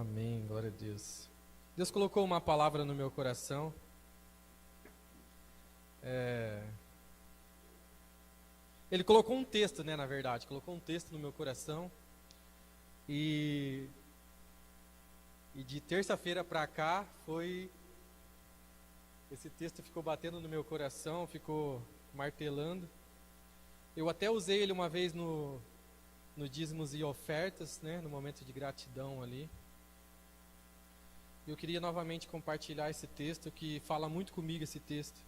Amém, glória a Deus. Deus colocou uma palavra no meu coração. Ele colocou um texto, na verdade, colocou um texto no meu coração. E de terça-feira para cá esse texto ficou batendo no meu coração, ficou martelando. Eu até usei ele uma vez no dízimos e ofertas, no momento de gratidão ali. Eu queria novamente compartilhar esse texto que fala muito comigo, esse texto.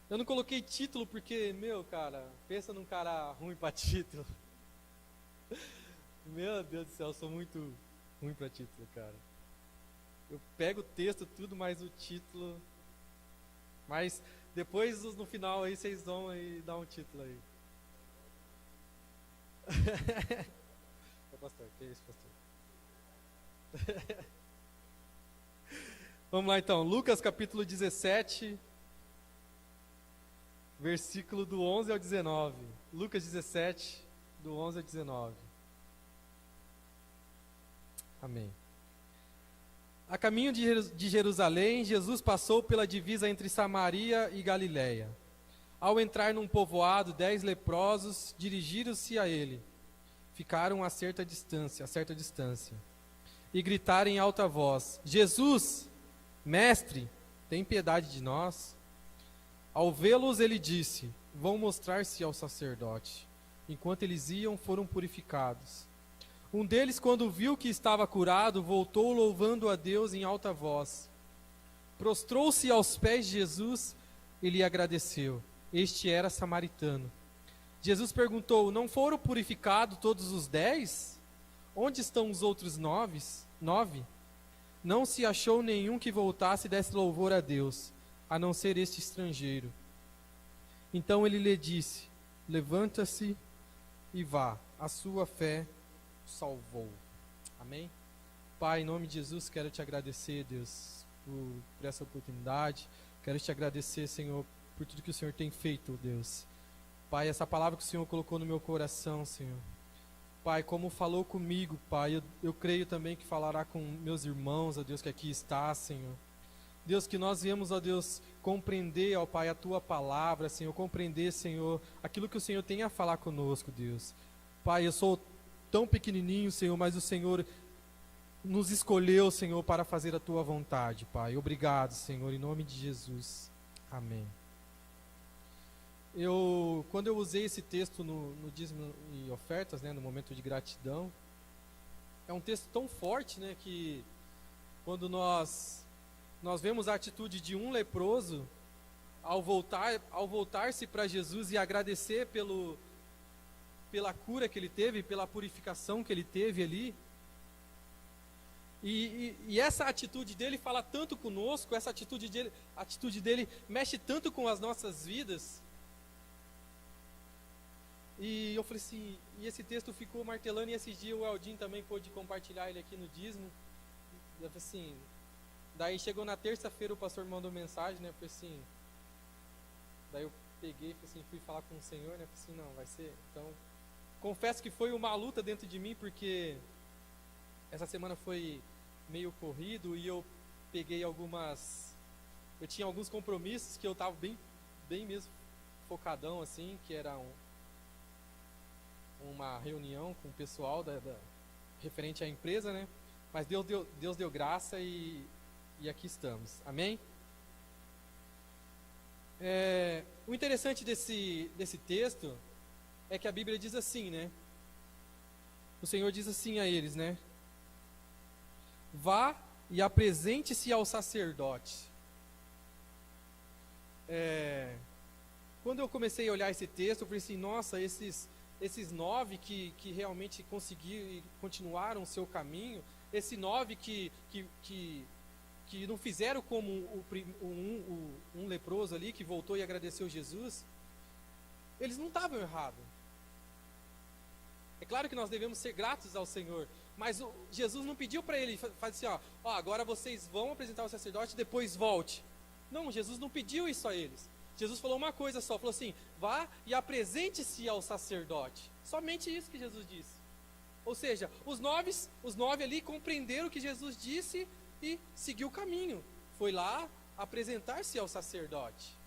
Eu não coloquei título porque, cara, pensa num cara ruim para título. Meu Deus do céu, eu sou muito ruim para título, cara. Eu pego o texto, tudo, mais o título. Mas depois, no final, aí vocês vão e dão um título aí. Pastor, que isso, pastor? Vamos lá então, Lucas capítulo 17, versículo do 11 ao 19. Lucas 17, do 11 ao 19. Amém. A caminho de Jerusalém, Jesus passou pela divisa entre Samaria e Galiléia. Ao entrar num povoado, 10 leprosos dirigiram-se a ele. Ficaram a certa distância, e gritaram em alta voz: Jesus, Mestre, tem piedade de nós. Ao vê-los, ele disse: Vão mostrar-se ao sacerdote. Enquanto eles iam, foram purificados. Um deles, quando viu que estava curado, voltou louvando a Deus em alta voz. Prostrou-se aos pés de Jesus e lhe agradeceu. Este era samaritano. Jesus perguntou: Não foram purificados todos os 10? Onde estão os outros 9? Não se achou nenhum que voltasse e desse louvor a Deus, a não ser este estrangeiro. Então ele lhe disse: Levanta-se e vá, a sua fé o salvou. Amém? Pai, em nome de Jesus, quero te agradecer, Deus, por essa oportunidade. Quero te agradecer, Senhor, por tudo que o Senhor tem feito, Deus. Pai, essa palavra que o Senhor colocou no meu coração, Senhor. Pai, como falou comigo, Pai, eu creio também que falará com meus irmãos, ó Deus, que aqui está, Senhor. Deus, que nós viemos, ó Deus, compreender, ó Pai, a Tua palavra, Senhor, compreender, Senhor, aquilo que o Senhor tem a falar conosco, Deus. Pai, eu sou tão pequenininho, Senhor, mas o Senhor nos escolheu, Senhor, para fazer a Tua vontade, Pai. Obrigado, Senhor, em nome de Jesus. Amém. Quando eu usei esse texto no dízimo e ofertas, no momento de gratidão, é um texto tão forte, que quando nós vemos a atitude de um leproso ao voltar-se para Jesus e agradecer pela cura que ele teve, pela purificação que ele teve ali, e essa atitude dele fala tanto conosco, essa atitude dele mexe tanto com as nossas vidas. E eu falei assim, e esse texto ficou martelando, e esses dias o Eldin também pôde compartilhar ele aqui no dízimo. Eu falei assim, daí chegou na terça-feira, o pastor me mandou mensagem, eu falei assim, daí eu peguei, fui falar com o Senhor, falei assim, não, vai ser, então, confesso que foi uma luta dentro de mim, porque essa semana foi meio corrido, e eu peguei eu tinha alguns compromissos que eu estava bem mesmo focadão, assim, que era uma reunião com o pessoal referente à empresa, mas Deus deu graça e aqui estamos, amém? O interessante desse texto é que a Bíblia diz assim, o Senhor diz assim a eles, vá e apresente-se ao sacerdote. Quando eu comecei a olhar esse texto, eu falei assim, nossa, esses 9 que realmente conseguiram e continuaram o seu caminho, esses 9 que não fizeram como um leproso ali, que voltou e agradeceu Jesus, eles não estavam errados. É claro que nós devemos ser gratos ao Senhor, mas Jesus não pediu para ele, fazer assim, agora vocês vão apresentar o sacerdote, depois volte. Não, Jesus não pediu isso a eles. Jesus falou uma coisa só, falou assim, vá e apresente-se ao sacerdote. Somente isso que Jesus disse. Ou seja, os nove ali compreenderam o que Jesus disse e seguiu o caminho. Foi lá apresentar-se ao sacerdote.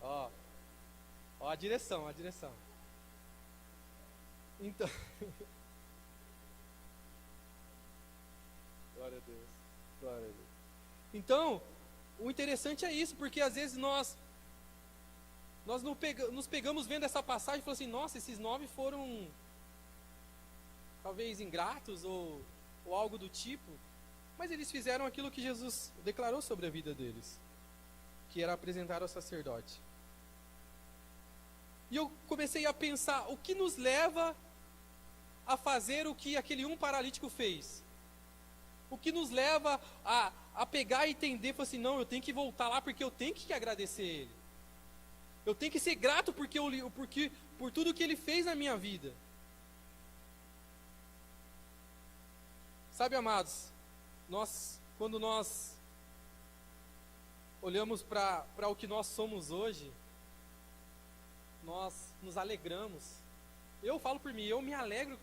Ó, ó a direção, a direção. Então, glória a Deus, glória a Deus. Então, o interessante é isso, porque às vezes nós nos pegamos vendo essa passagem e falamos assim, nossa, esses 9 foram talvez ingratos ou algo do tipo, mas eles fizeram aquilo que Jesus declarou sobre a vida deles, que era apresentar ao sacerdote. E eu comecei a pensar, o que nos leva a fazer o que aquele paralítico fez? O que nos leva a pegar e entender, falar assim, não, eu tenho que voltar lá porque eu tenho que agradecer ele. Eu tenho que ser grato por tudo que ele fez na minha vida. Sabe, amados, quando nós olhamos para o que nós somos hoje, nós nos alegramos. Eu falo por mim, eu me alegro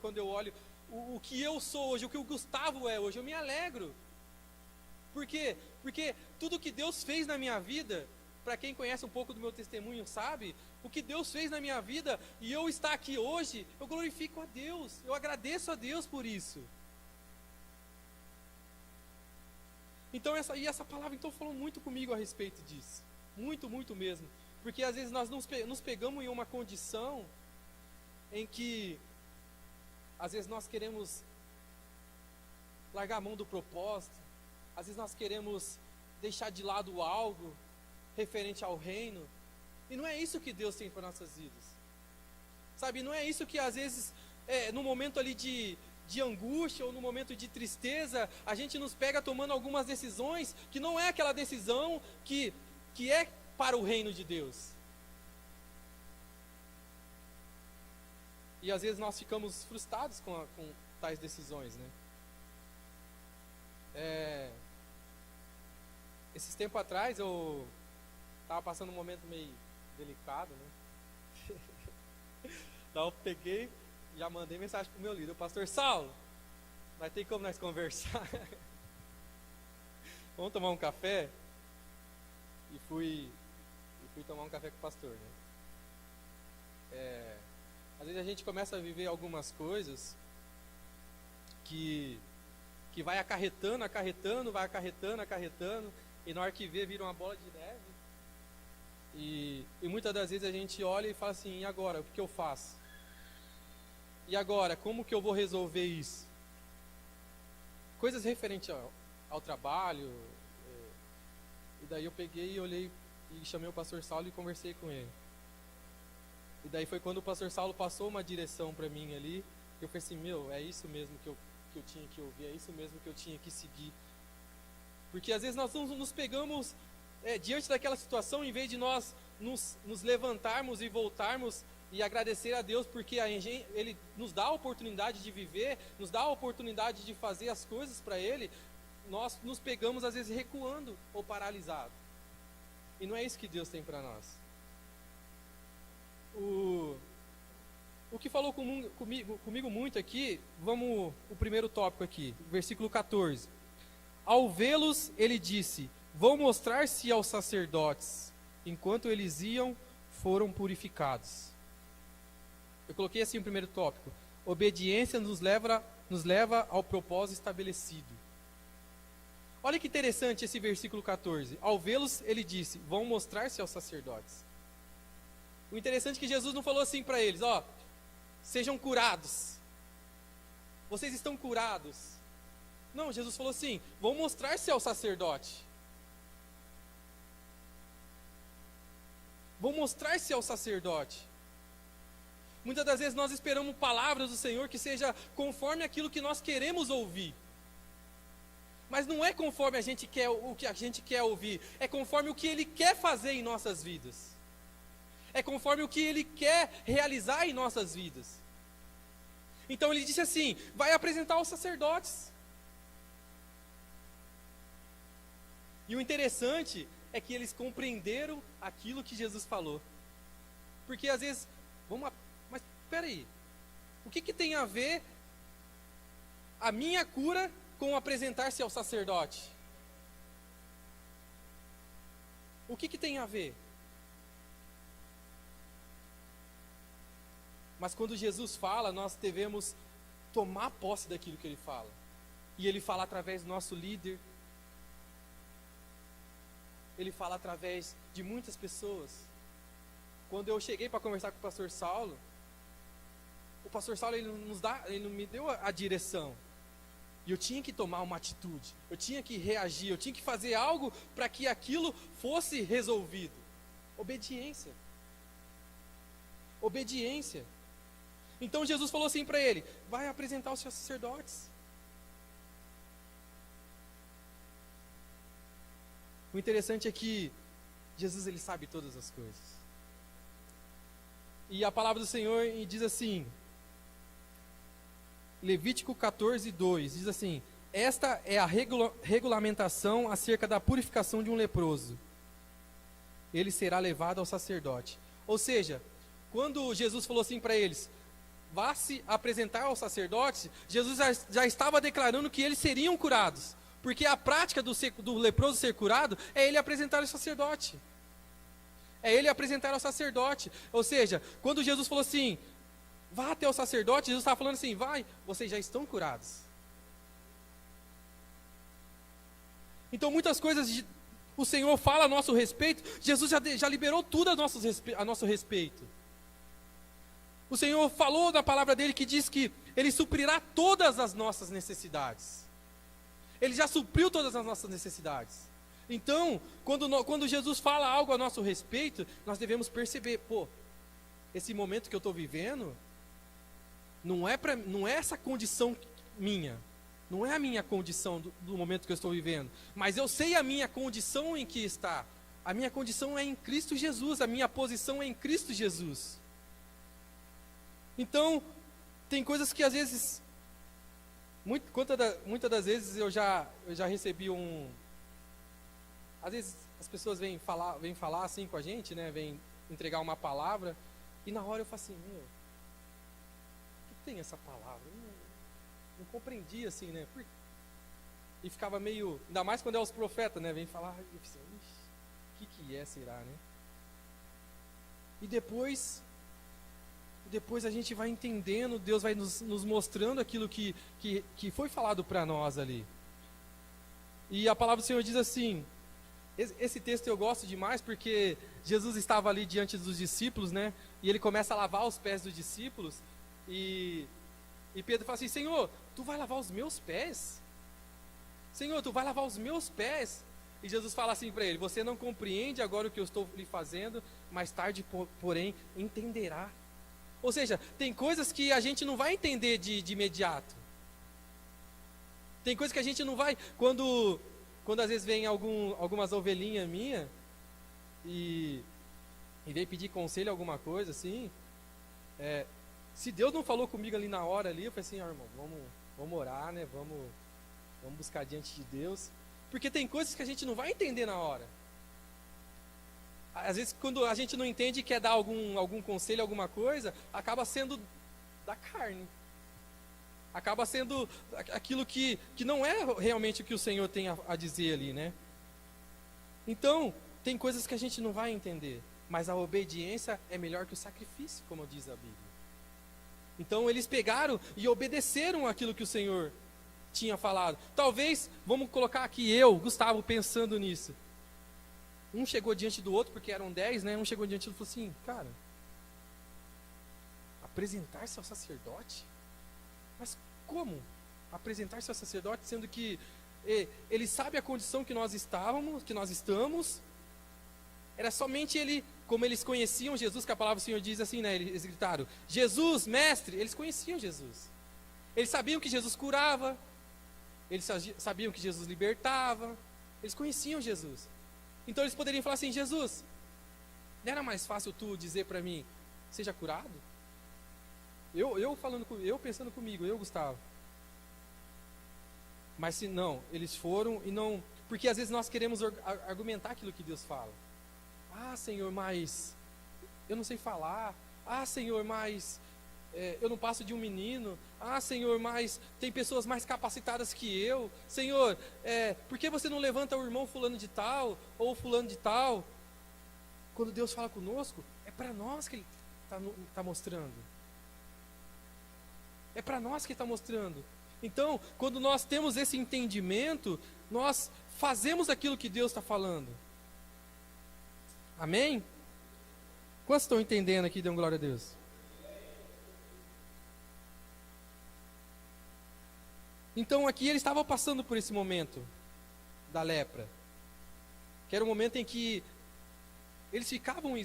quando eu olho o que eu sou hoje, o que o Gustavo é hoje, eu me alegro. Por quê? Porque tudo que Deus fez na minha vida, para quem conhece um pouco do meu testemunho sabe, o que Deus fez na minha vida, e eu estar aqui hoje, eu glorifico a Deus, eu agradeço a Deus por isso. Então essa palavra então falou muito comigo a respeito disso, muito, muito mesmo, porque às vezes nós nos pegamos em uma condição em que às vezes nós queremos largar a mão do propósito, às vezes nós queremos deixar de lado algo referente ao reino, e não é isso que Deus tem para nossas vidas, sabe, não é isso que às vezes, no momento ali de angústia, ou no momento de tristeza, a gente nos pega tomando algumas decisões, que não é aquela decisão que é para o reino de Deus, e às vezes nós ficamos frustrados com tais decisões, né? Esses tempos atrás eu estava passando um momento meio delicado, né? Então eu peguei, já mandei mensagem pro meu líder, o pastor Saulo, vai ter como nós conversar? Vamos tomar um café? E fui tomar um café com o pastor, né? Às vezes a gente começa a viver algumas coisas que vai acarretando, e na hora que vê, vira uma bola de neve. E muitas das vezes a gente olha e fala assim, e agora, o que eu faço? E agora, como que eu vou resolver isso? Coisas referentes ao trabalho. E daí eu peguei e olhei e chamei o pastor Saulo e conversei com ele. E daí foi quando o pastor Saulo passou uma direção para mim ali, eu falei assim, é isso mesmo que eu tinha que ouvir, é isso mesmo que eu tinha que seguir. Porque às vezes nós nos pegamos diante daquela situação, em vez de nós nos levantarmos e voltarmos e agradecer a Deus, porque Ele nos dá a oportunidade de viver, nos dá a oportunidade de fazer as coisas para Ele, nós nos pegamos às vezes recuando ou paralisados. E não é isso que Deus tem para nós. O que falou comigo muito aqui, o primeiro tópico aqui, versículo 14. Ao vê-los, ele disse, vão mostrar-se aos sacerdotes. Enquanto eles iam, foram purificados. Eu coloquei assim o primeiro tópico. Obediência nos leva ao propósito estabelecido. Olha que interessante esse versículo 14. Ao vê-los, ele disse, vão mostrar-se aos sacerdotes. O interessante é que Jesus não falou assim para eles, sejam curados. Vocês estão curados. Não, Jesus falou assim, vão mostrar-se ao sacerdote. Vão mostrar-se ao sacerdote. Muitas das vezes nós esperamos palavras do Senhor que seja conforme aquilo que nós queremos ouvir. Mas não é conforme o que a gente quer ouvir, é conforme o que Ele quer fazer em nossas vidas. É conforme o que Ele quer realizar em nossas vidas. Então Ele disse assim, vai apresentar aos sacerdotes. E o interessante é que eles compreenderam aquilo que Jesus falou. Porque às vezes, mas espera aí, o que tem a ver a minha cura com apresentar-se ao sacerdote? O que tem a ver? Mas quando Jesus fala, nós devemos tomar posse daquilo que Ele fala. E Ele fala através do nosso líder. Ele fala através de muitas pessoas. Quando eu cheguei para conversar com o pastor Saulo, o pastor Saulo ele não me deu a direção. E eu tinha que tomar uma atitude. Eu tinha que reagir. Eu tinha que fazer algo para que aquilo fosse resolvido. Obediência. Obediência. Então Jesus falou assim para ele: vai apresentar os seus sacerdotes. O interessante é que Jesus, ele sabe todas as coisas. E a palavra do Senhor diz assim, Levítico 14:2, diz assim: esta é a regulamentação acerca da purificação de um leproso. Ele será levado ao sacerdote. Ou seja, quando Jesus falou assim para eles: vá se apresentar ao sacerdote, Jesus já estava declarando que eles seriam curados. Porque a prática do leproso ser curado é ele apresentar ao sacerdote. É ele apresentar ao sacerdote. Ou seja, quando Jesus falou assim: vá até o sacerdote, Jesus estava falando assim: vai, vocês já estão curados. Então muitas coisas o Senhor fala a nosso respeito, Jesus já liberou tudo a nosso respeito. O Senhor falou na palavra dele que diz que Ele suprirá todas as nossas necessidades. Ele já supriu todas as nossas necessidades. Então, quando Jesus fala algo a nosso respeito, nós devemos perceber: pô, esse momento que eu estou vivendo, não é essa condição minha. Não é a minha condição do momento que eu estou vivendo. Mas eu sei a minha condição em que está. A minha condição é em Cristo Jesus. A minha posição é em Cristo Jesus. Então, tem coisas que às vezes, muitas das vezes eu já recebi às vezes as pessoas vêm falar assim com a gente, né? Vêm entregar uma palavra, e na hora eu falo assim: meu, o que tem essa palavra? Eu não compreendi assim, né? E ficava meio, ainda mais quando é os profetas, né? Vem falar, eu pensei, o que é, será, né? E depois a gente vai entendendo, Deus vai nos mostrando aquilo que foi falado para nós ali. E a palavra do Senhor diz assim, esse texto eu gosto demais porque Jesus estava ali diante dos discípulos, né? E ele começa a lavar os pés dos discípulos. E Pedro fala assim: Senhor, tu vai lavar os meus pés? Senhor, tu vai lavar os meus pés? E Jesus fala assim para ele: você não compreende agora o que eu estou lhe fazendo, mais tarde, porém, entenderá. Ou seja, tem coisas que a gente não vai entender de imediato. Tem coisas que a gente não vai... Quando às vezes vem algumas ovelhinhas minhas e vem pedir conselho, alguma coisa assim, se Deus não falou comigo ali na hora ali, eu falei assim: irmão, vamos orar, né? Vamos buscar diante de Deus. Porque tem coisas que a gente não vai entender na hora. Às vezes, quando a gente não entende e quer dar algum conselho, alguma coisa, acaba sendo da carne. Acaba sendo aquilo que não é realmente o que o Senhor tem a dizer ali, né? Então, tem coisas que a gente não vai entender, mas a obediência é melhor que o sacrifício, como diz a Bíblia. Então, eles pegaram e obedeceram aquilo que o Senhor tinha falado. Talvez, vamos colocar aqui Gustavo, pensando nisso. Um chegou diante do outro, porque eram 10, né? Um chegou diante do outro e falou assim: cara, apresentar-se ao sacerdote? Mas como apresentar-se ao sacerdote, sendo que ele sabe a condição que nós estamos? Era somente ele, como eles conheciam Jesus, que a palavra do Senhor diz assim, né? Eles gritaram: Jesus, mestre! Eles conheciam Jesus. Eles sabiam que Jesus curava. Eles sabiam que Jesus libertava. Eles conheciam Jesus. Então eles poderiam falar assim: Jesus, não era mais fácil tu dizer para mim, seja curado? Eu pensando comigo, Gustavo. Mas se não, eles foram e não... Porque às vezes nós queremos argumentar aquilo que Deus fala. Ah, Senhor, mas eu não sei falar. Ah, Senhor, mas eu não passo de um menino. Ah, Senhor, mas tem pessoas mais capacitadas que eu. Senhor, por que você não levanta o irmão fulano de tal, ou fulano de tal? Quando Deus fala conosco, é para nós que Ele está mostrando. É para nós que Ele está mostrando. Então, quando nós temos esse entendimento, nós fazemos aquilo que Deus está falando. Amém? Quantos estão entendendo aqui? Dêem glória a Deus. Então aqui ele estava passando por esse momento da lepra, que era um momento em que eles ficavam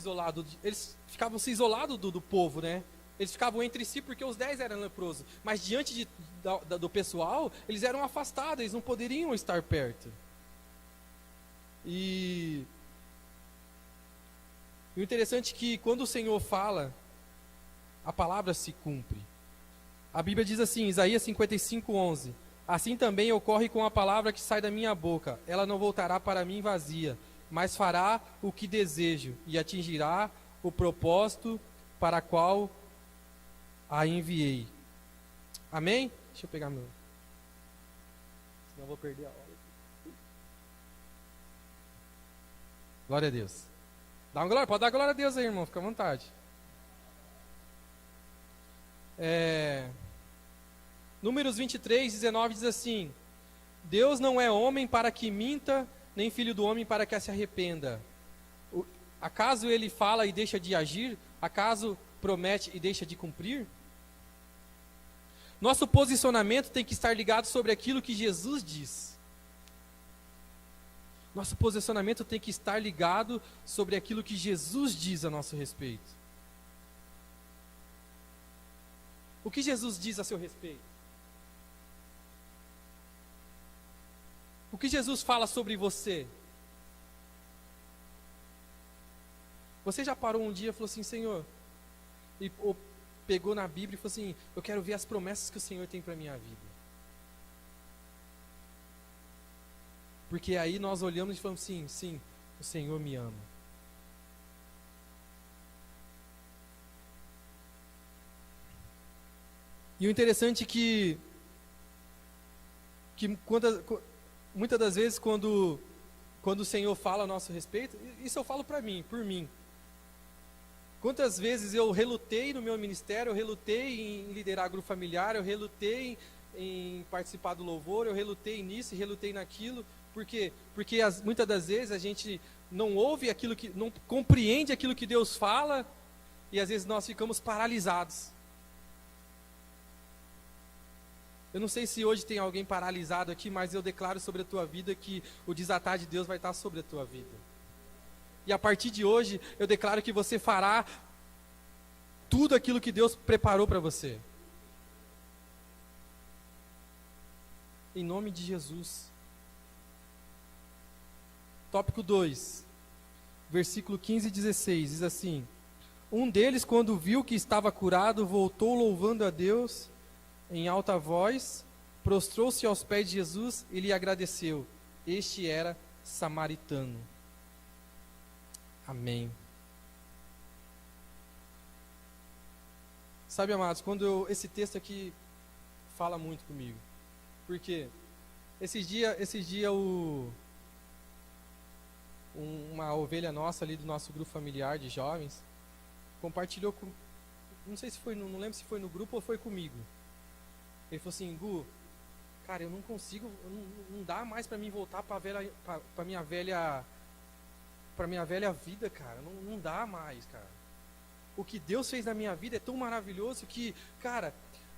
se isolados do povo, né? Eles ficavam entre si porque os 10 eram leprosos, mas diante do pessoal, eles eram afastados, eles não poderiam estar perto. E o interessante é que quando o Senhor fala, a palavra se cumpre. A Bíblia diz assim, Isaías 55:11: assim também ocorre com a palavra que sai da minha boca. Ela não voltará para mim vazia, mas fará o que desejo e atingirá o propósito para qual a enviei. Amém? Deixa eu pegar meu. Senão eu vou perder a hora. Glória a Deus. Dá uma glória, pode dar glória a Deus aí, irmão, fica à vontade. Números 23:19 diz assim: Deus não é homem para que minta, nem filho do homem para que se arrependa. Acaso ele fala e deixa de agir? Acaso promete e deixa de cumprir? Nosso posicionamento tem que estar ligado sobre aquilo que Jesus diz. Nosso posicionamento tem que estar ligado sobre aquilo que Jesus diz a nosso respeito. O que Jesus diz a seu respeito? O que Jesus fala sobre você? Você já parou um dia e falou assim, Senhor, ou pegou na Bíblia e falou assim, eu quero ver as promessas que o Senhor tem para a minha vida. Porque aí nós olhamos e falamos assim, sim, o Senhor me ama. E o interessante é que muitas das vezes quando o Senhor fala a nosso respeito, isso eu falo para mim, por mim. Quantas vezes eu relutei no meu ministério, eu relutei em liderar grupo familiar, eu relutei em participar do louvor, eu relutei nisso e relutei naquilo. Por quê? Porque muitas das vezes a gente não ouve aquilo não compreende aquilo que Deus fala, e às vezes nós ficamos paralisados. Eu não sei se hoje tem alguém paralisado aqui, mas eu declaro sobre a tua vida que o desatar de Deus vai estar sobre a tua vida. E a partir de hoje, eu declaro que você fará tudo aquilo que Deus preparou para você. Em nome de Jesus. Tópico 2, versículo 15 e 16, diz assim: um deles, quando viu que estava curado, voltou louvando a Deus em alta voz, prostrou-se aos pés de Jesus e lhe agradeceu. Este era samaritano. Amém. Sabe, amados, esse texto aqui fala muito comigo. Porque esses dias uma ovelha nossa ali do nosso grupo familiar de jovens compartilhou com, não sei se foi, não lembro se foi no grupo ou foi comigo. Ele falou assim, Gu, cara, eu não consigo, não dá mais para mim voltar para minha velha vida, cara, não dá mais, cara. O que Deus fez na minha vida é tão maravilhoso que, cara,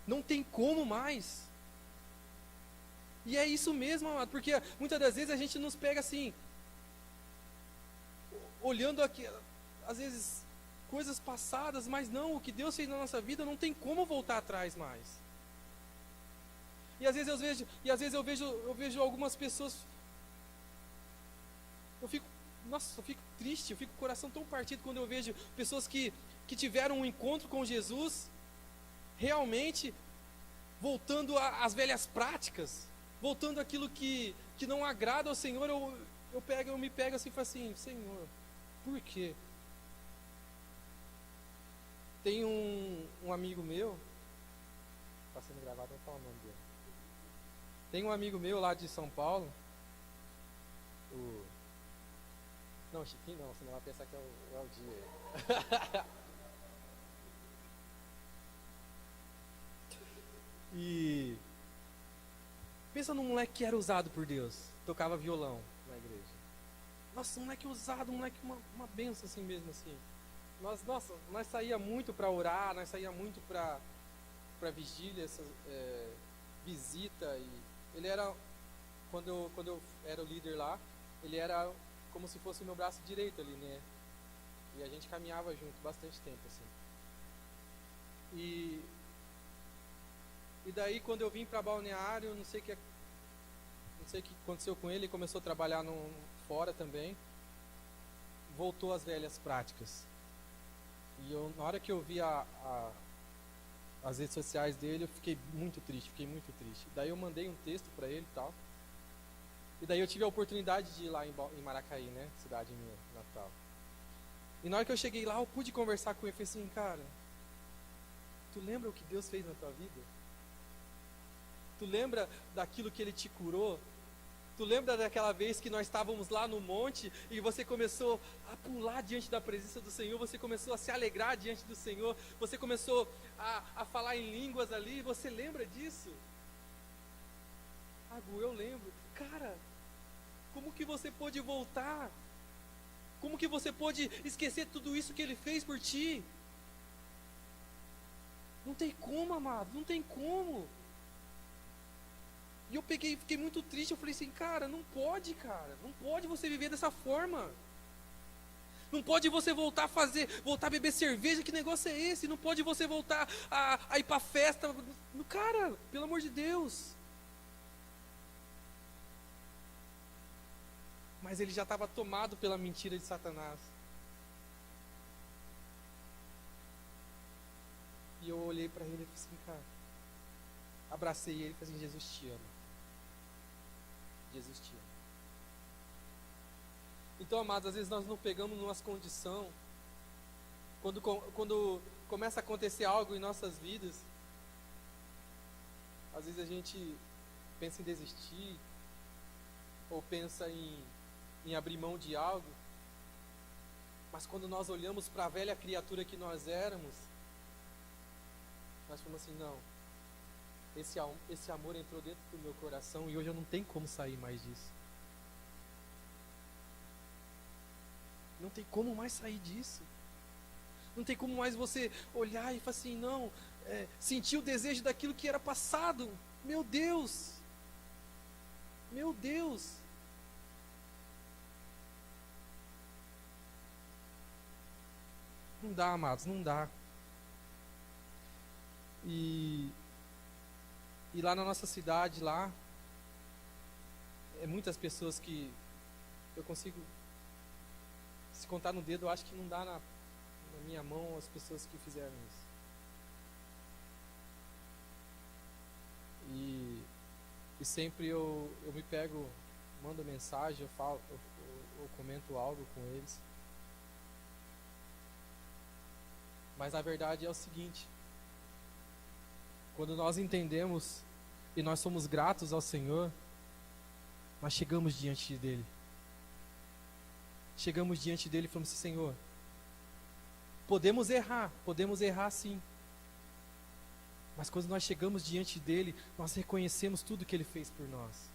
não tem como mais. E é isso mesmo, amado, porque muitas das vezes a gente nos pega assim, olhando aqui, às vezes, coisas passadas, mas não, o que Deus fez na nossa vida não tem como voltar atrás mais. E às vezes eu vejo algumas pessoas, eu fico triste, eu fico com o coração tão partido quando eu vejo pessoas que tiveram um encontro com Jesus, realmente voltando às velhas práticas, voltando àquilo que não agrada ao Senhor. Eu me pego assim e falo assim, Senhor, por quê? Tem um amigo meu, está sendo gravado, vou falar o nome dele. Tem um amigo meu lá de São Paulo, não, Chiquinho não, senão vai pensar que é o Aldir. E pensa num moleque que era usado por Deus, tocava violão na igreja. Nossa, um moleque usado, um moleque uma benção assim mesmo assim. Nós saía muito para orar, nós saía muito para vigília, visita. E ele era, quando eu era o líder lá, ele era como se fosse o meu braço direito ali, né? E a gente caminhava junto bastante tempo assim. E daí quando eu vim para Balneário, não sei o que aconteceu com ele, começou a trabalhar fora também, voltou às velhas práticas. E na hora que eu vi as redes sociais dele, eu fiquei muito triste. Daí eu mandei um texto para ele e tal. E daí eu tive a oportunidade de ir lá em Maracaí, né, cidade minha, natal. E na hora que eu cheguei lá, eu pude conversar com ele, falei assim, cara, tu lembra o que Deus fez na tua vida? Tu lembra daquilo que Ele te curou? Tu lembra daquela vez que nós estávamos lá no monte e você começou a pular diante da presença do Senhor, você começou a se alegrar diante do Senhor, você começou a falar em línguas ali, você lembra disso? Gu, eu lembro. Cara, como que você pôde voltar? Como que você pôde esquecer tudo isso que Ele fez por ti? Não tem como, amado, não tem como. E eu fiquei muito triste, eu falei assim, cara, não pode você viver dessa forma. Não pode você voltar a beber cerveja, que negócio é esse? Não pode você voltar a ir pra festa. Cara, pelo amor de Deus. Mas ele já estava tomado pela mentira de Satanás. E eu olhei para ele e falei assim, cara, abracei ele e falei assim, Jesus te ama. Jesus te ama. Então, amados, às vezes nós não pegamos numa condição, quando começa a acontecer algo em nossas vidas, às vezes a gente pensa em desistir, ou pensa em abrir mão de algo, mas quando nós olhamos para a velha criatura que nós éramos, nós falamos assim, não, esse amor entrou dentro do meu coração e hoje eu não tenho como sair mais disso. Não tem como mais sair disso. Não tem como mais você olhar e falar assim, não, sentir o desejo daquilo que era passado. Meu Deus! Meu Deus! Não dá, amados, não dá. E lá na nossa cidade, lá, muitas pessoas que eu consigo, se contar no dedo, eu acho que não dá na minha mão as pessoas que fizeram isso. E sempre eu me pego, mando mensagem, eu falo, eu comento algo com eles. Mas a verdade é o seguinte: quando nós entendemos e nós somos gratos ao Senhor, nós chegamos diante dele. Chegamos diante dele e falamos assim, Senhor, podemos errar sim. Mas quando nós chegamos diante dele, nós reconhecemos tudo que ele fez por nós.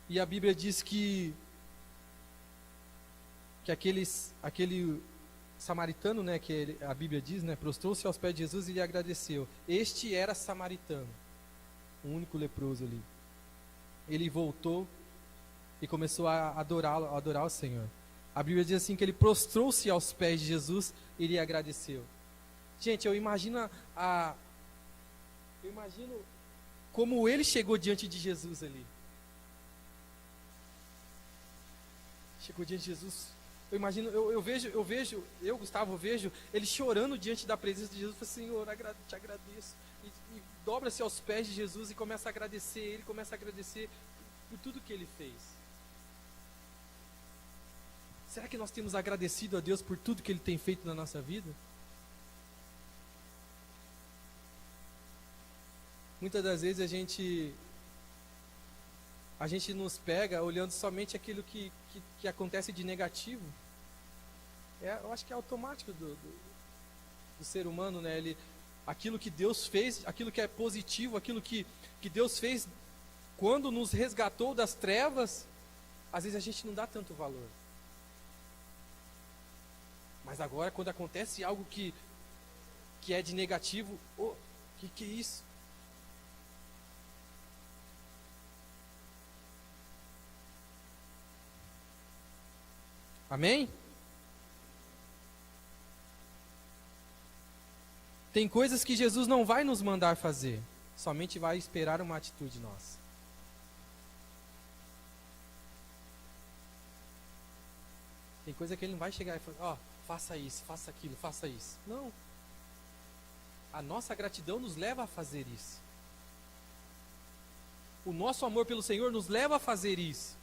E a Bíblia diz que aquele samaritano, né, a Bíblia diz, né, prostrou-se aos pés de Jesus e lhe agradeceu. Este era samaritano, o único leproso ali. Ele voltou e começou a adorar o Senhor. A Bíblia diz assim que ele prostrou-se aos pés de Jesus e lhe agradeceu. Gente, eu imagino como ele chegou diante de Jesus ali. Chegou diante de Jesus. Eu imagino, Gustavo, vejo ele chorando diante da presença de Jesus. Eu falei, Senhor, te agradeço. E dobra-se aos pés de Jesus e começa a agradecer. Ele começa a agradecer por tudo que ele fez. Será que nós temos agradecido a Deus por tudo que Ele tem feito na nossa vida? Muitas das vezes a gente nos pega olhando somente aquilo que acontece de negativo. Eu acho que é automático do ser humano, né? Aquilo que Deus fez, aquilo que é positivo, aquilo que Deus fez quando nos resgatou das trevas, às vezes a gente não dá tanto valor. Mas agora, quando acontece algo que é de negativo, que é isso? Amém? Tem coisas que Jesus não vai nos mandar fazer, somente vai esperar uma atitude nossa. Tem coisa que Ele não vai chegar e falar, faça isso, faça aquilo, faça isso. Não. A nossa gratidão nos leva a fazer isso. O nosso amor pelo Senhor nos leva a fazer isso.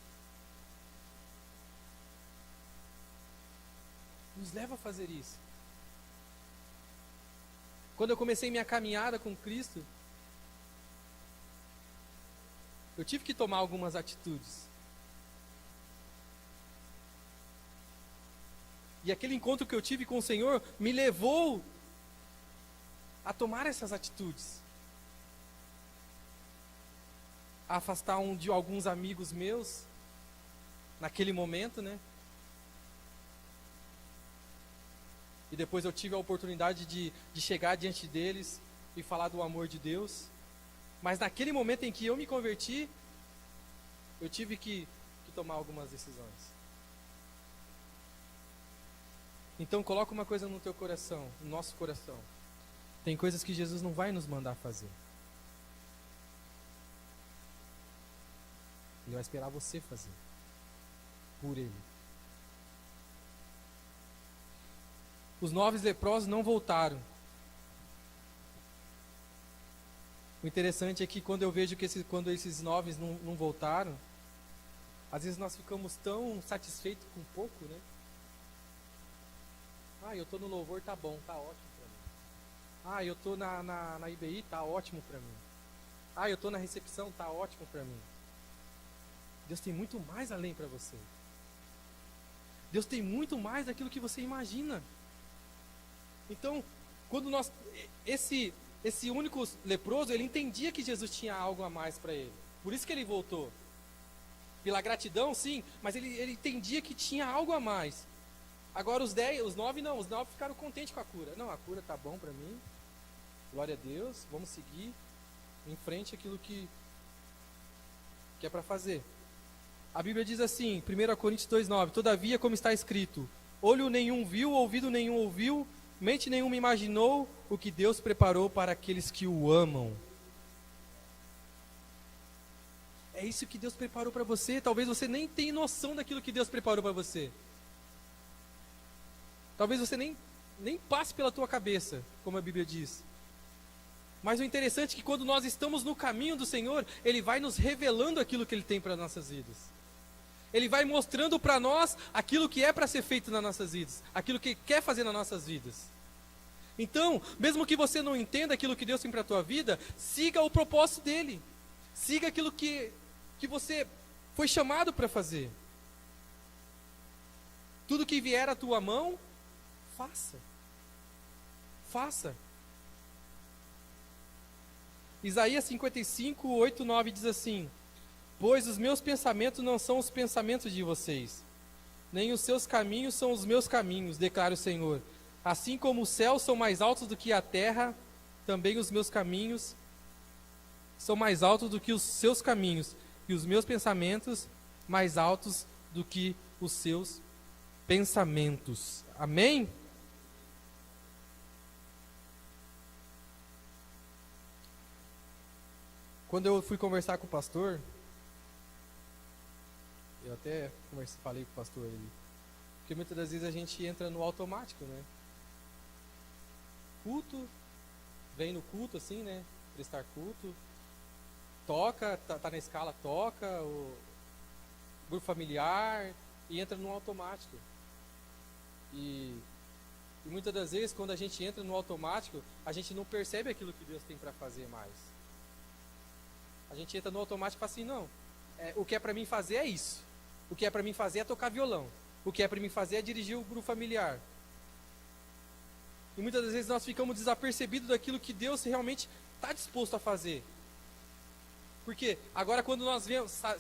Nos leva a fazer isso. Quando eu comecei minha caminhada com Cristo, eu tive que tomar algumas atitudes. E aquele encontro que eu tive com o Senhor me levou a tomar essas atitudes. A afastar de alguns amigos meus, naquele momento, né? E depois eu tive a oportunidade de chegar diante deles e falar do amor de Deus. Mas naquele momento em que eu me converti, eu tive que tomar algumas decisões. Então coloca uma coisa no teu coração, no nosso coração. Tem coisas que Jesus não vai nos mandar fazer. Ele vai esperar você fazer. Por Ele. Os 9 leprosos não voltaram. O interessante é que quando eu vejo que quando esses 9 não voltaram, às vezes nós ficamos tão satisfeitos com pouco, né? Eu estou no louvor, tá bom, tá ótimo para mim. Eu estou na IBI, tá ótimo para mim. Eu estou na recepção, tá ótimo para mim. Deus tem muito mais além para você. Deus tem muito mais daquilo que você imagina. Então, quando esse único leproso, ele entendia que Jesus tinha algo a mais para ele. Por isso que ele voltou. Pela gratidão, sim, mas ele entendia que tinha algo a mais. Agora os 9 não, os 9 ficaram contentes com a cura. Não, a cura tá bom para mim. Glória a Deus, vamos seguir em frente aquilo que é para fazer. A Bíblia diz assim, 1 Coríntios 2,9: Todavia, como está escrito, olho nenhum viu, ouvido nenhum ouviu, mente nenhuma imaginou o que Deus preparou para aqueles que o amam. É isso que Deus preparou para você. Talvez você nem tenha noção daquilo que Deus preparou para você. Talvez você nem passe pela tua cabeça, como a Bíblia diz. Mas o interessante é que quando nós estamos no caminho do Senhor, Ele vai nos revelando aquilo que Ele tem para nossas vidas. Ele vai mostrando para nós aquilo que é para ser feito nas nossas vidas, aquilo que Ele quer fazer nas nossas vidas. Então, mesmo que você não entenda aquilo que Deus tem para a tua vida, siga o propósito dEle. Siga aquilo que você foi chamado para fazer. Tudo que vier à tua mão, faça. Faça. Isaías 55, 8, 9 diz assim: Pois os meus pensamentos não são os pensamentos de vocês, nem os seus caminhos são os meus caminhos, declara o Senhor. Assim como os céus são mais altos do que a terra, também os meus caminhos são mais altos do que os seus caminhos, e os meus pensamentos mais altos do que os seus pensamentos. Amém? Quando eu fui conversar com o pastor, eu até falei com o pastor ali, porque muitas das vezes a gente entra no automático, né? Culto, vem no culto assim, né? Prestar culto, toca, tá na escala, toca, o grupo familiar, e entra no automático. E muitas das vezes, quando a gente entra no automático, a gente não percebe aquilo que Deus tem para fazer mais. A gente entra no automático e fala assim, não, o que é para mim fazer é isso. O que é para mim fazer é tocar violão. O que é para mim fazer é dirigir o grupo familiar. E muitas das vezes nós ficamos desapercebidos daquilo que Deus realmente está disposto a fazer. Porque agora quando nós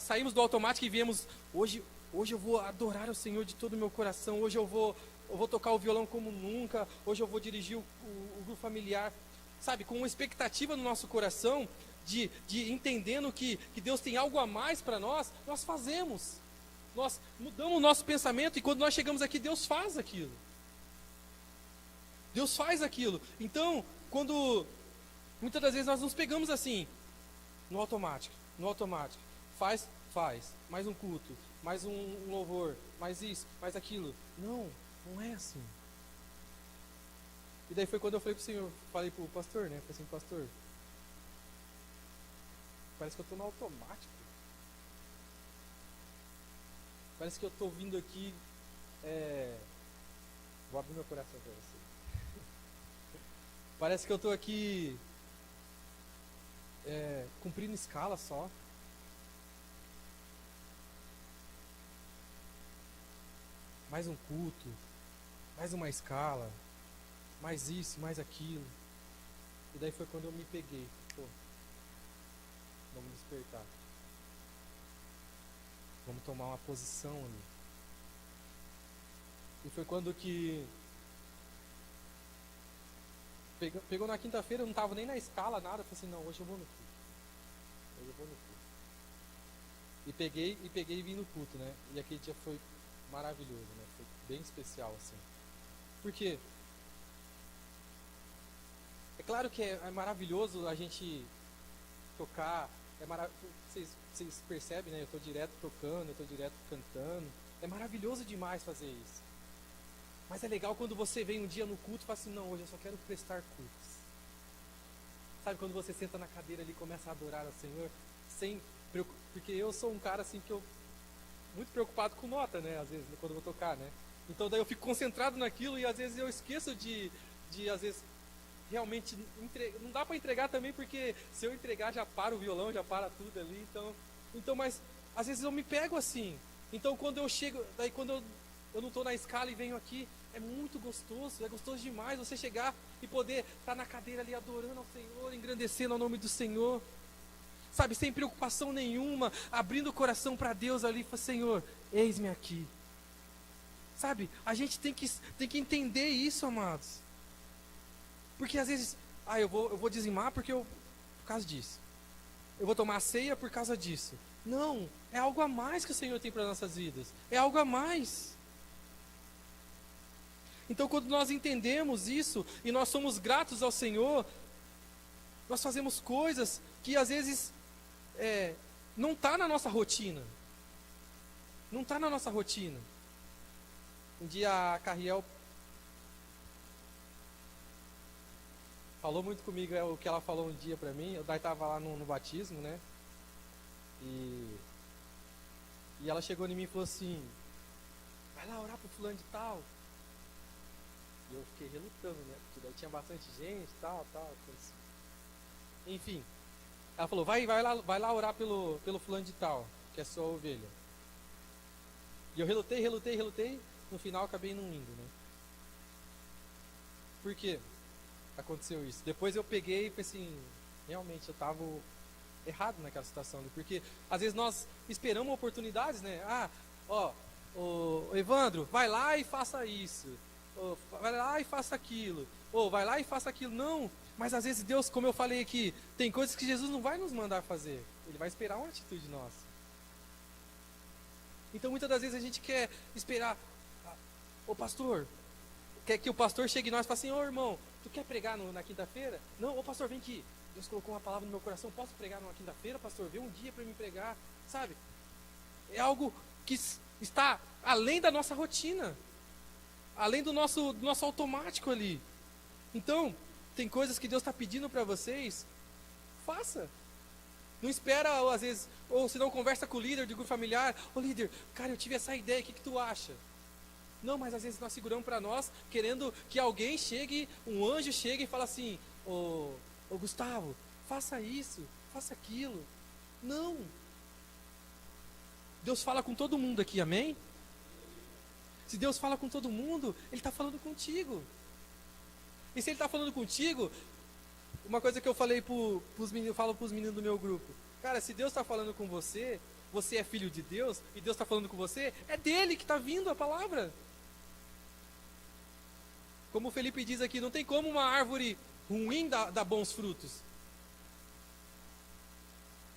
saímos do automático e viemos, hoje eu vou adorar o Senhor de todo o meu coração, hoje eu vou tocar o violão como nunca, hoje eu vou dirigir o grupo familiar, sabe, com uma expectativa no nosso coração, de entendendo que Deus tem algo a mais para nós fazemos. Nós mudamos o nosso pensamento e quando nós chegamos aqui, Deus faz aquilo. Deus faz aquilo. Então, muitas das vezes nós nos pegamos assim, no automático. Faz, mais um culto, mais um louvor, mais isso, mais aquilo. Não é assim. E daí foi quando eu falei pro Senhor, falei pro pastor, né? Falei assim, pastor, parece que eu estou no automático. Parece que eu estou vindo aqui, vou abrir meu coração para você. Parece que eu estou aqui cumprindo escala só. Mais um culto, mais uma escala, mais isso, mais aquilo. E daí foi quando eu me peguei. Pô, vamos despertar. Vamos tomar uma posição ali. E foi quando que pegou na quinta-feira, eu não estava nem na escala, nada. Eu falei assim, não, hoje eu vou no culto. E peguei e vim no culto, né? E aquele dia foi maravilhoso, né? Foi bem especial, assim. Por quê? É claro que é maravilhoso a gente tocar, vocês percebem, né? Eu estou direto tocando, eu estou direto cantando. É maravilhoso demais fazer isso. Mas é legal quando você vem um dia no culto e fala assim, não, hoje eu só quero prestar cultos. Sabe, quando você senta na cadeira ali e começa a adorar ao Senhor, porque eu sou um cara assim que eu muito preocupado com nota, né? Às vezes, quando eu vou tocar, né? Então daí eu fico concentrado naquilo e às vezes eu esqueço de às vezes, realmente, não dá para entregar também, porque se eu entregar já para o violão, já para tudo ali, então mas às vezes eu me pego assim. Então quando eu chego, daí quando eu não estou na escala e venho aqui, é muito gostoso, é gostoso demais você chegar e poder estar na cadeira ali adorando ao Senhor, engrandecendo ao nome do Senhor, sabe, sem preocupação nenhuma, abrindo o coração para Deus ali, e falar, Senhor, eis-me aqui. Sabe, a gente tem que entender isso, amados. Porque às vezes, eu vou dizimar por causa disso. Eu vou tomar ceia por causa disso. Não, é algo a mais que o Senhor tem para as nossas vidas. É algo a mais. Então quando nós entendemos isso e nós somos gratos ao Senhor, nós fazemos coisas que às vezes não está na nossa rotina. Não está na nossa rotina. Um dia a Carriel falou muito comigo, o que ela falou um dia pra mim. Eu estava lá no batismo, né? E ela chegou em mim e falou assim, vai lá orar pro fulano de tal. E eu fiquei relutando, né? Porque daí tinha bastante gente, tal. Assim. Enfim, ela falou, vai lá orar pelo fulano de tal, que é sua ovelha. E eu relutei, no final acabei não indo, né? Por quê? Aconteceu isso. Depois eu peguei e pensei assim, realmente eu estava errado naquela situação, né? Porque às vezes nós esperamos oportunidades, né? O Evandro, vai lá e faça isso, vai lá e faça aquilo, vai lá e faça aquilo. Não, mas às vezes Deus, como eu falei aqui, tem coisas que Jesus não vai nos mandar fazer, Ele vai esperar uma atitude nossa. Então muitas das vezes a gente quer esperar, pastor, quer que o pastor chegue em nós e fale assim, irmão, tu quer pregar na quinta-feira? Não, pastor, vem aqui, Deus colocou uma palavra no meu coração, posso pregar numa quinta-feira, pastor? Vê um dia para me pregar, sabe? É algo que está além da nossa rotina, além do nosso automático ali. Então, tem coisas que Deus está pedindo para vocês, faça. Não espera, às vezes, ou se não conversa com o líder de grupo familiar, líder, cara, eu tive essa ideia, o que tu acha? Não, mas às vezes nós seguramos para nós, querendo que alguém chegue, um anjo chegue e fale assim, ô Gustavo, faça isso, faça aquilo. Não. Deus fala com todo mundo aqui, amém? Se Deus fala com todo mundo, Ele está falando contigo. E se Ele está falando contigo, uma coisa que eu falei pros meninos, eu falo para os meninos do meu grupo, cara, se Deus está falando com você, você é filho de Deus, e Deus está falando com você, é dele que está vindo a palavra. Como o Felipe diz aqui, não tem como uma árvore ruim dar bons frutos.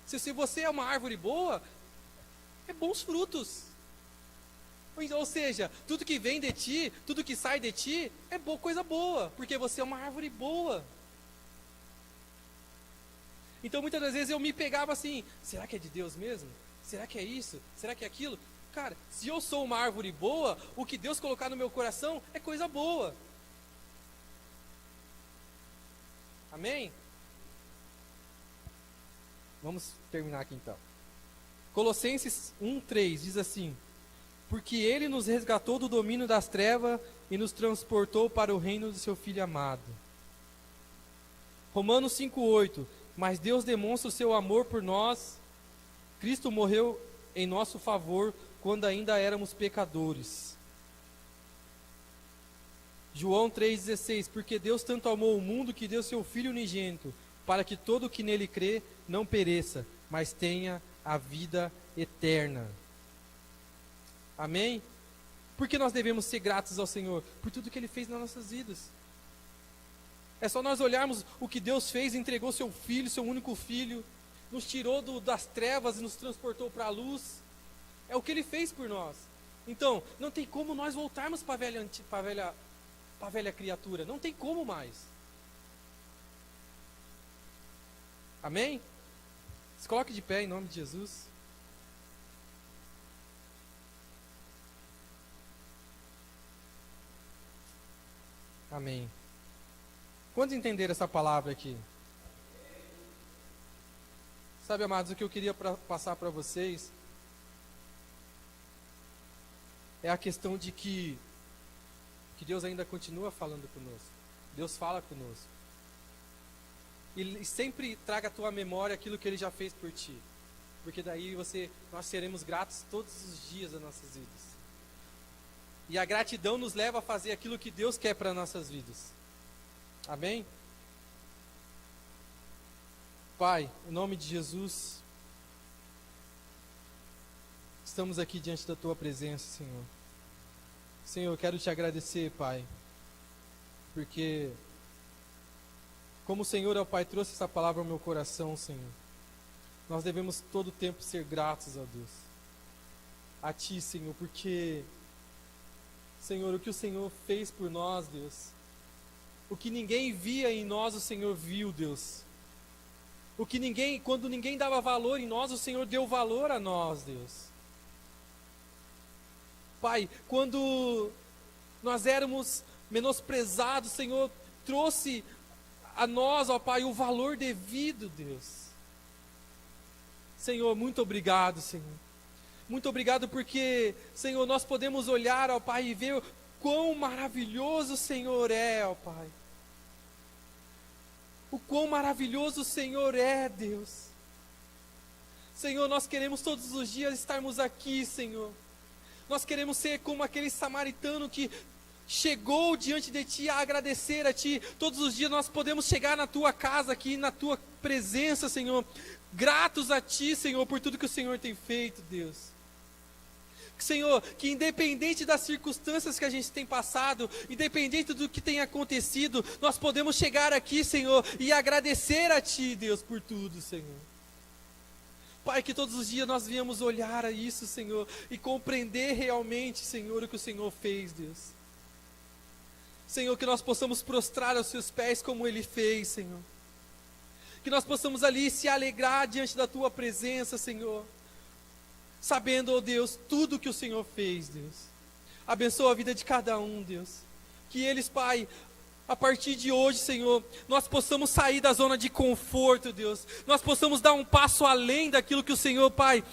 Se você é uma árvore boa, é bons frutos. Ou seja, tudo que vem de ti, tudo que sai de ti, é coisa boa, porque você é uma árvore boa. Então muitas das vezes eu me pegava assim, será que é de Deus mesmo? Será que é isso? Será que é aquilo? Cara, se eu sou uma árvore boa, o que Deus colocar no meu coração é coisa boa. Amém? Vamos terminar aqui então. Colossenses 1:3 diz assim: porque Ele nos resgatou do domínio das trevas e nos transportou para o reino do seu Filho amado. Romanos 5:8, mas Deus demonstra o seu amor por nós. Cristo morreu em nosso favor quando ainda éramos pecadores. João 3,16, porque Deus tanto amou o mundo que deu seu Filho unigênito, para que todo o que nele crê não pereça, mas tenha a vida eterna. Amém? Por que nós devemos ser gratos ao Senhor? Por tudo que Ele fez nas nossas vidas. É só nós olharmos o que Deus fez, entregou seu Filho, seu único Filho, nos tirou das trevas e nos transportou para a luz. É o que Ele fez por nós. Então, não tem como nós voltarmos para a velha criatura. Não tem como mais. Amém? Se coloque de pé em nome de Jesus. Amém. Quantos entenderam essa palavra aqui? Sabe, amados, o que eu queria passar para vocês é a questão de que Deus ainda continua falando conosco. Deus fala conosco. E sempre traga à tua memória aquilo que Ele já fez por ti. Porque daí nós seremos gratos todos os dias das nossas vidas. E a gratidão nos leva a fazer aquilo que Deus quer para nossas vidas. Amém? Pai, em nome de Jesus, estamos aqui diante da Tua presença, Senhor. Senhor, eu quero Te agradecer, Pai, porque como o Senhor, ó Pai, trouxe essa palavra ao meu coração, Senhor, nós devemos todo o tempo ser gratos a Deus, a Ti, Senhor, porque, Senhor, o que o Senhor fez por nós, Deus, o que ninguém via em nós, o Senhor viu, Deus. Quando ninguém dava valor em nós, o Senhor deu valor a nós, Deus. Pai, quando nós éramos menosprezados, o Senhor trouxe a nós, ó Pai, o valor devido, Deus. Senhor, muito obrigado, Senhor. Muito obrigado porque, Senhor, nós podemos olhar, ó Pai, e ver quão maravilhoso o Senhor é, ó Pai. O quão maravilhoso o Senhor é, Deus. Senhor, nós queremos todos os dias estarmos aqui, Senhor. Nós queremos ser como aquele samaritano que chegou diante de Ti a agradecer a Ti. Todos os dias nós podemos chegar na Tua casa aqui, na Tua presença, Senhor. Gratos a Ti, Senhor, por tudo que o Senhor tem feito, Deus. Senhor, que independente das circunstâncias que a gente tem passado, independente do que tem acontecido, nós podemos chegar aqui, Senhor, e agradecer a Ti, Deus, por tudo, Senhor. Pai, que todos os dias nós viemos olhar a isso, Senhor, e compreender realmente, Senhor, o que o Senhor fez, Deus. Senhor, que nós possamos prostrar aos Seus pés como Ele fez, Senhor. Que nós possamos ali se alegrar diante da Tua presença, Senhor. Sabendo, ó Deus, tudo que o Senhor fez, Deus. Abençoa a vida de cada um, Deus. Que eles, Pai, a partir de hoje, Senhor, nós possamos sair da zona de conforto, Deus. Nós possamos dar um passo além daquilo que o Senhor, Pai,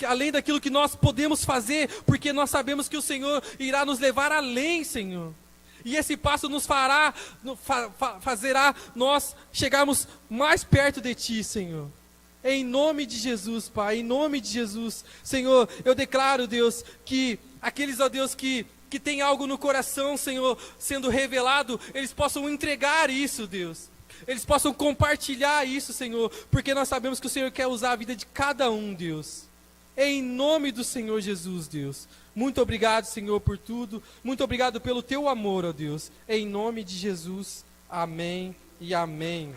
além daquilo que nós podemos fazer, porque nós sabemos que o Senhor irá nos levar além, Senhor. E esse passo nos fazerá nós chegarmos mais perto de Ti, Senhor. Em nome de Jesus, Pai, em nome de Jesus. Senhor, eu declaro, Deus, que aqueles, ó Deus, que tem algo no coração, Senhor, sendo revelado, eles possam entregar isso, Deus. Eles possam compartilhar isso, Senhor, porque nós sabemos que o Senhor quer usar a vida de cada um, Deus. Em nome do Senhor Jesus, Deus. Muito obrigado, Senhor, por tudo. Muito obrigado pelo Teu amor, ó Deus. Em nome de Jesus. Amém e amém.